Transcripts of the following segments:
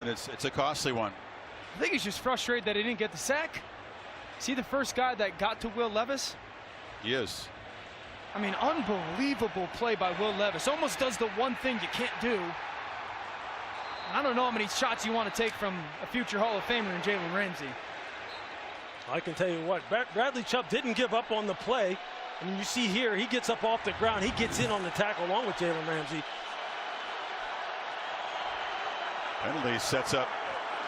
It's a costly one. I think he's just frustrated that he didn't get the sack. See the first guy that got to Will Levis? He is. I mean, unbelievable play by Will Levis. Almost does the one thing you can't do. I don't know how many shots you want to take from a future Hall of Famer in Jalen Ramsey. I can tell you what, Bradley Chubb didn't give up on the play. I mean, you see here, he gets up off the ground. He gets in on the tackle along with Jalen Ramsey. Penalty sets up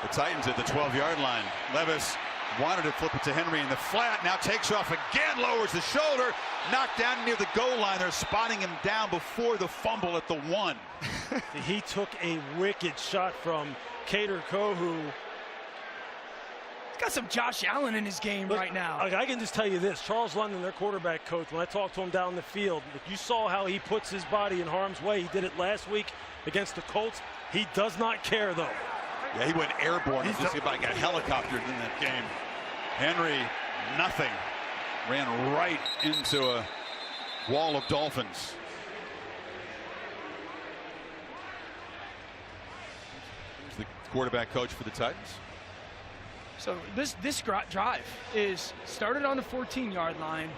the Titans at the 12-yard line. Levis wanted to flip it to Henry in the flat. Now takes off again, lowers the shoulder, knocked down near the goal line. They're spotting him down before the fumble at the 1. He took a wicked shot from Kader Kohou. He's got some Josh Allen in his game right now. I can just tell you this, Charles London, their quarterback coach, when I talked to him down the field, you saw how he puts his body in harm's way. He did it last week against the Colts. He does not care, though. Yeah, he went airborne. He's just like a helicopter in that game. Henry, nothing. Ran right into a wall of Dolphins. Here's the quarterback coach for the Titans. So this drive is started on the 14-yard line.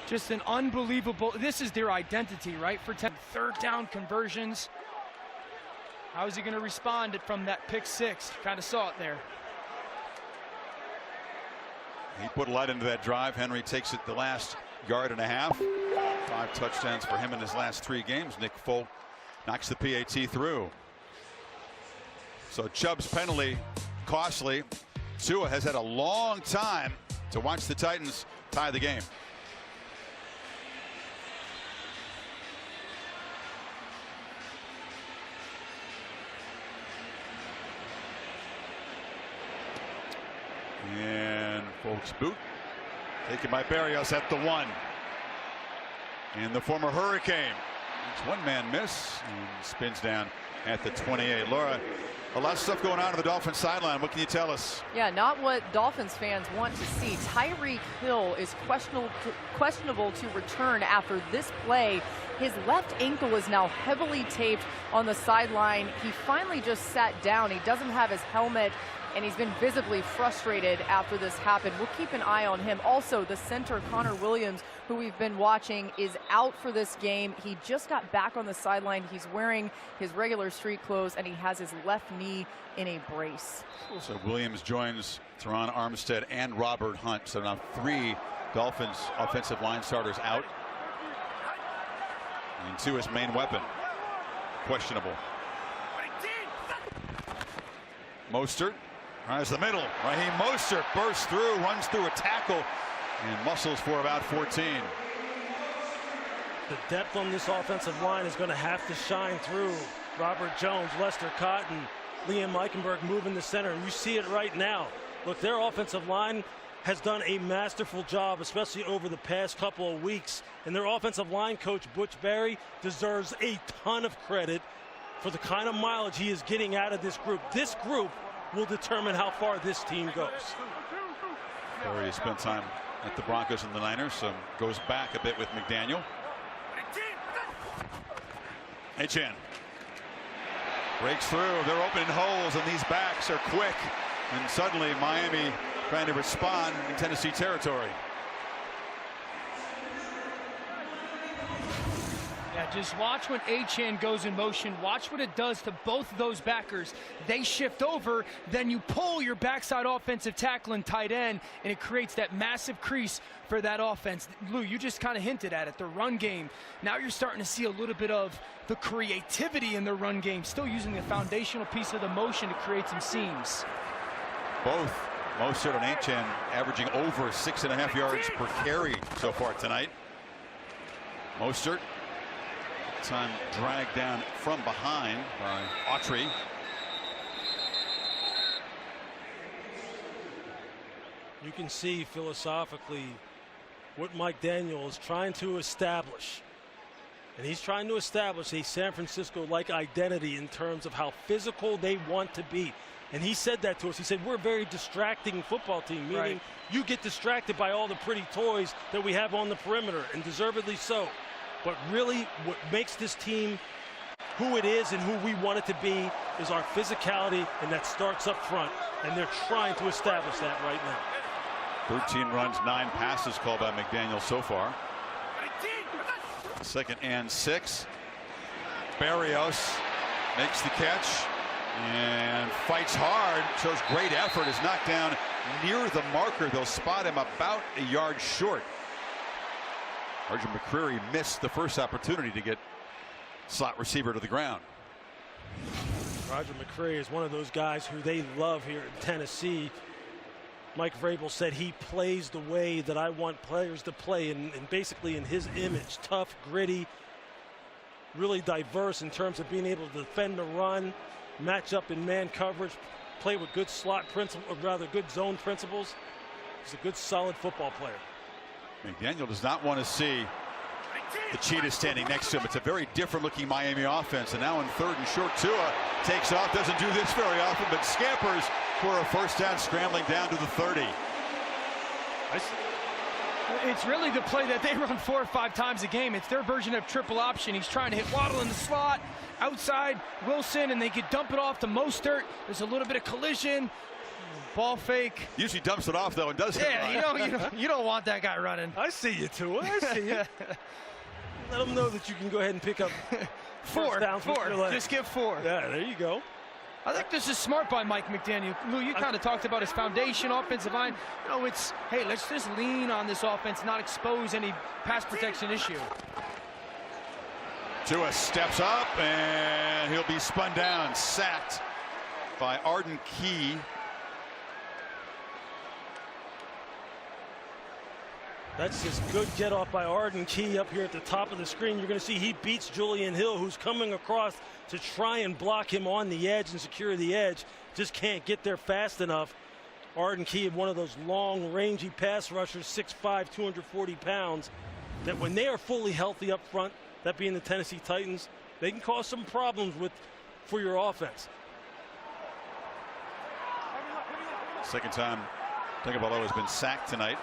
Just an unbelievable, this is their identity, right? For 10 third down conversions. How is he going to respond from that pick 6? Kind of saw it there. He put a lot into that drive. Henry takes it the last yard and a half. 5 touchdowns for him in his last 3 games. Nick Folk knocks the PAT through. So Chubb's penalty costly. Tua has had a long time to watch the Titans tie the game. And Folk's boot taken by Berrios at the 1. And the former Hurricane. It's one-man miss and spins down at the 28. Laura, a lot of stuff going on the Dolphins sideline. What can you tell us? Yeah, not what Dolphins fans want to see. Tyreek Hill is questionable to return after this play. His left ankle is now heavily taped on the sideline. He finally just sat down. He doesn't have his helmet, and he's been visibly frustrated after this happened. We'll keep an eye on him. Also, the center, Connor Williams, who we've been watching, is out for this game. He just got back on the sideline. He's wearing his regular street clothes, and he has his left knee in a brace. So Williams joins Teron Armstead and Robert Hunt. So now 3 Dolphins offensive line starters out. And Tua's main weapon, questionable. Mostert tries the middle. Raheem Mostert bursts through, runs through a tackle, and muscles for about 14. The depth on this offensive line is going to have to shine through. Robert Jones, Lester Cotton, Liam Eichenberg moving the center, and you see it right now. Look, their offensive line has done a masterful job, especially over the past couple of weeks. And their offensive line coach, Butch Barry, deserves a ton of credit for the kind of mileage he is getting out of this group. This group will determine how far this team goes. Barry spent time at the Broncos and the Niners, so goes back a bit with McDaniel. Etienne breaks through. They're opening holes, and these backs are quick. And suddenly Miami trying to respond in Tennessee territory. Yeah, just watch when Etienne goes in motion. Watch what it does to both of those backers. They shift over, then you pull your backside offensive tackle and tight end, and it creates that massive crease for that offense. Lou, you just kind of hinted at it, the run game. Now you're starting to see a little bit of the creativity in the run game, still using the foundational piece of the motion to create some seams. Both Mostert and Etienne averaging over 6.5 yards per carry so far tonight. Mostert, time dragged down from behind by Autry. You can see philosophically what Mike Daniel is trying to establish. And he's trying to establish a San Francisco-like identity in terms of how physical they want to be. And he said that to us. He said, we're a very distracting football team, meaning you get distracted by all the pretty toys that we have on the perimeter, and deservedly so. But really what makes this team who it is and who we want it to be is our physicality, and that starts up front, and they're trying to establish that right now. 13 runs, 9 passes called by McDaniel so far. 2nd and 6. Barrios makes the catch and fights hard, shows great effort, is knocked down near the marker. They'll spot him about a yard short. Roger McCreary missed the first opportunity to get slot receiver to the ground. Roger McCreary is one of those guys who they love here in Tennessee. Mike Vrabel said he plays the way that I want players to play, and basically in his image. Tough, gritty, really diverse in terms of being able to defend the run, match up in man coverage, play with good slot principle, or rather good zone principles. He's a good, solid football player. McDaniel does not want to see the cheetah standing next to him. It's a very different looking Miami offense. And now in 3rd and short, Tua takes off, doesn't do this very often, but scampers for a first down, scrambling down to the 30. It's really the play that they run 4 or 5 times a game. It's their version of triple option. He's trying to hit Waddle in the slot, outside Wilson, and they could dump it off to Mostert. There's a little bit of collision. Ball fake. Usually dumps it off though and does it. Yeah, you don't want that guy running. I see you, Tua. I see you. Let them know that you can go ahead and pick up 4 downs with your legs. Just get 4. Yeah, there you go. I think this is smart by Mike McDaniel. Lou, you kind of talked about his foundation, offensive line. You know, it's, hey, let's just lean on this offense, not expose any pass protection issue. Tua steps up and he'll be spun down, sacked by Arden Key. That's just good get off by Arden Key up here at the top of the screen. You're going to see he beats Julian Hill, who's coming across to try and block him on the edge and secure the edge. Just can't get there fast enough. Arden Key, one of those long, rangy pass rushers, 6'5", 240 pounds, that when they are fully healthy up front, that being the Tennessee Titans, they can cause some problems for your offense. Second time Tagovailoa has been sacked tonight.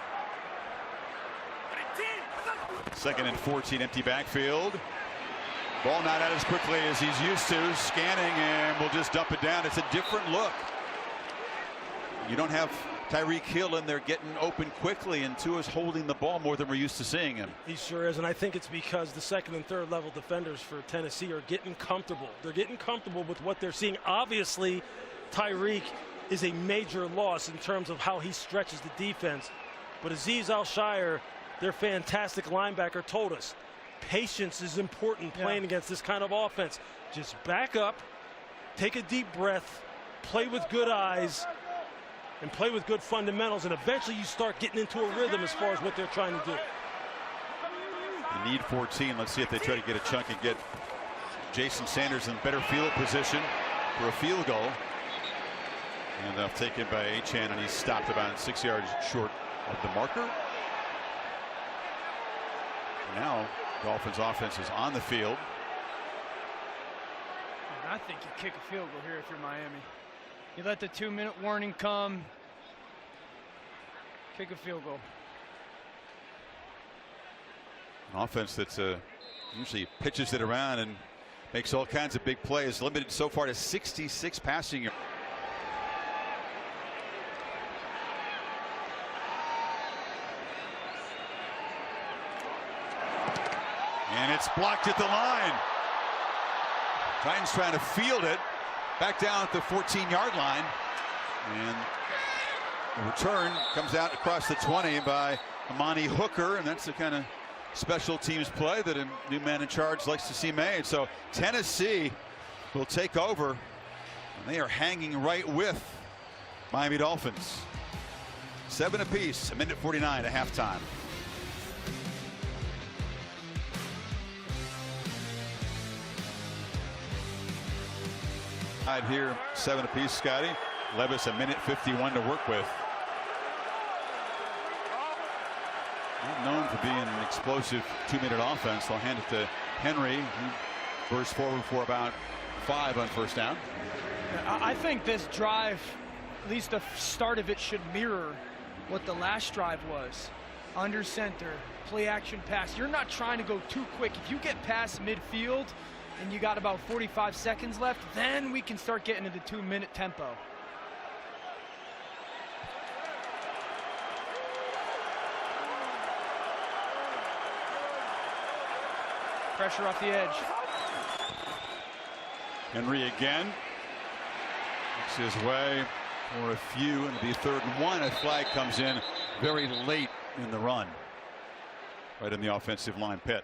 2nd and 14, empty backfield. Ball not out as quickly as he's used to. Scanning, and we'll just dump it down. It's a different look. You don't have Tyreek Hill in there getting open quickly, and Tua's holding the ball more than we're used to seeing him. He sure is, and I think it's because the 2nd and 3rd level defenders for Tennessee are getting comfortable. They're getting comfortable with what they're seeing. Obviously, Tyreek is a major loss in terms of how he stretches the defense. But Azeez Al-Shire, their fantastic linebacker, told us patience is important playing against this kind of offense. Just back up, take a deep breath, play with good eyes, and play with good fundamentals, and eventually you start getting into a rhythm as far as what they're trying to do. You need 14. Let's see if they try to get a chunk and get Jason Sanders in better field position for a field goal. And taken by Achane, and he's stopped about 6 yards short of the marker. Now Dolphins offense is on the field. And I think you kick a field goal here if you're Miami. You let the 2-minute warning come. Kick a field goal. An offense that's usually pitches it around and makes all kinds of big plays. Limited so far to 66 passing yards. And it's blocked at the line. Titans trying to field it back down at the 14-yard line. And the return comes out across the 20 by Amani Hooker. And that's the kind of special teams play that a new man in charge likes to see made. So Tennessee will take over. And they are hanging right with Miami Dolphins. 7 apiece, 1:49 at halftime. Here, 7 apiece, Scotty. Levis, 1:51 to work with. Not known for being an explosive 2-minute offense. They'll hand it to Henry. He burst forward for about 5 on first down. I think this drive, at least the start of it, should mirror what the last drive was. Under center, play action pass. You're not trying to go too quick. If you get past midfield, and you got about 45 seconds left, then we can start getting into 2-minute tempo. Pressure off the edge. Henry again. Makes his way for a few, and it'll be 3rd and 1. A flag comes in very late in the run, right in the offensive line pit.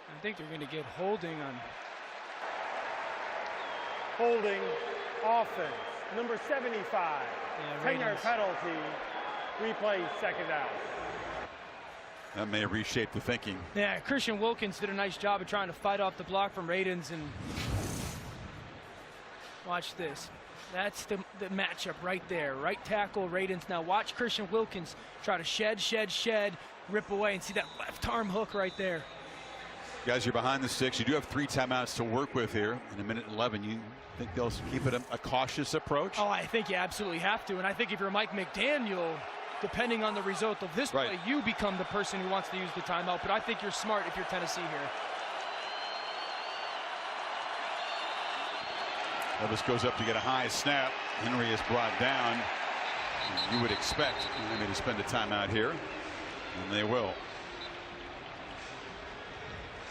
I think they're going to get holding on. Holding offense. Number 75. Yeah, 10-yard penalty. Replay, second down. That may reshape the thinking. Yeah, Christian Wilkins did a nice job of trying to fight off the block from Radens, and watch this. That's the matchup right there. Right tackle, Radens. Now watch Christian Wilkins try to shed, rip away, and see that left arm hook right there. Guys, you're behind the sticks. You do have 3 timeouts to work with here in a minute 11. You think they'll keep it a cautious approach? Oh, I think you absolutely have to. And I think if you're Mike McDaniel, depending on the result of this play, you become the person who wants to use the timeout. But I think you're smart if you're Tennessee here. Elvis goes up to get a high snap. Henry is brought down. You would expect Miami to spend a timeout here, and they will.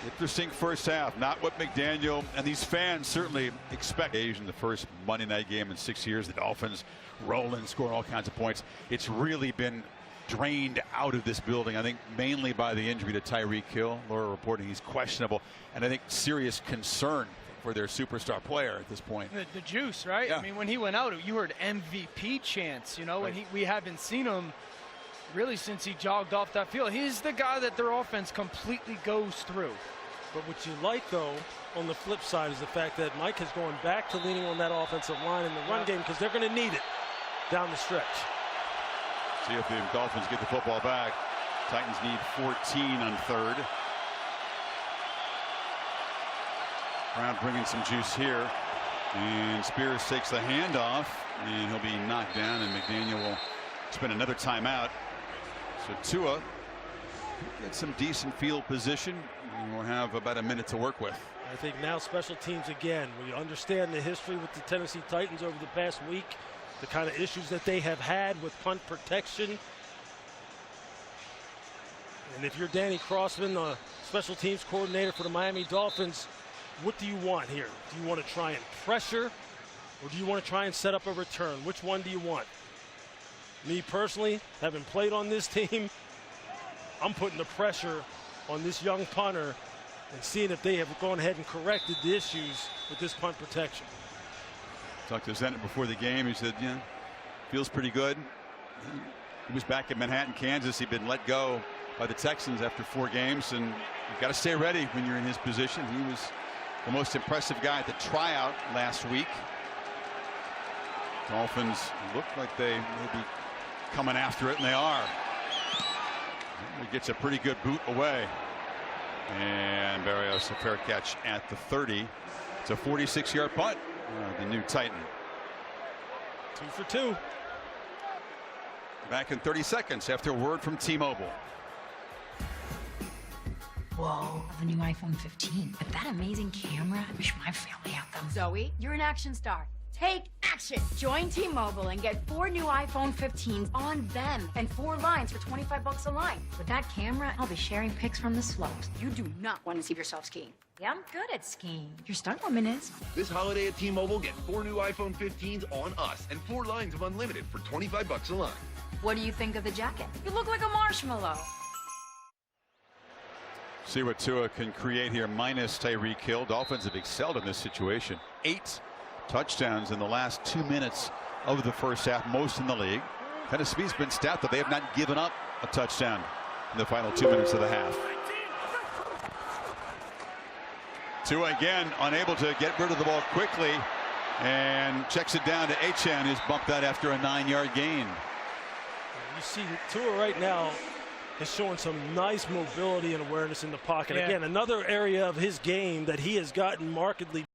Interesting first half. Not what McDaniel and these fans certainly expect. In the first Monday night game in 6 years, the Dolphins rolling, scoring all kinds of points. It's really been drained out of this building, I think, mainly by the injury to Tyreek Hill. Laura reporting he's questionable, and I think serious concern for their superstar player at this point. The juice, right? Yeah. I mean, when he went out, you heard MVP chants, you know, and we haven't seen him really since he jogged off that field. He's the guy that their offense completely goes through. But what you like, though, on the flip side is the fact that Mike has gone back to leaning on that offensive line in the run game, because they're going to need it down the stretch. See if the Dolphins get the football back. Titans need 14 on 3rd. Brown bringing some juice here, and Spears takes the handoff, and he'll be knocked down, and McDaniel will spend another timeout. So Tua get some decent field position, and we'll have about a minute to work with. I think now special teams again. We understand the history with the Tennessee Titans over the past week, the kind of issues that they have had with punt protection. And if you're Danny Crossman, the special teams coordinator for the Miami Dolphins, what do you want here? Do you want to try and pressure, or do you want to try and set up a return? Which one do you want? Me personally, having played on this team, I'm putting the pressure on this young punter and seeing if they have gone ahead and corrected the issues with this punt protection. Talked to Zenit before the game. He said, yeah, feels pretty good. He was back in Manhattan, Kansas. He'd been let go by the Texans after 4 games, and you've got to stay ready when you're in his position. He was the most impressive guy at the tryout last week. Dolphins look like they may be coming after it, and they are. He gets a pretty good boot away, and Barrios a fair catch at the 30. It's a 46-yard punt. The new Titan. 2 for 2. Back in 30 seconds after a word from T-Mobile. Whoa, the new iPhone 15. With that amazing camera, I wish my family had them. Zoe, you're an action star. Take action. Join T-Mobile and get 4 new iPhone 15s on them and 4 lines for $25 a line. With that camera, I'll be sharing pics from the slopes. You do not want to see yourself skiing. Yeah, I'm good at skiing. Your stunt woman is. This holiday at T-Mobile, get 4 new iPhone 15s on us and 4 lines of unlimited for $25 a line. What do you think of the jacket? You look like a marshmallow. See what Tua can create here minus Tyreek Hill. Dolphins have excelled in this situation. 8 touchdowns in the last 2 minutes of the first half, most in the league. Tennessee's been stout that they have not given up a touchdown in the final 2 minutes of the half. Tua again unable to get rid of the ball quickly, and checks it down to Achane, who's bumped that after a 9-yard gain. You see Tua right now is showing some nice mobility and awareness in the pocket. Yeah. Again, another area of his game that he has gotten markedly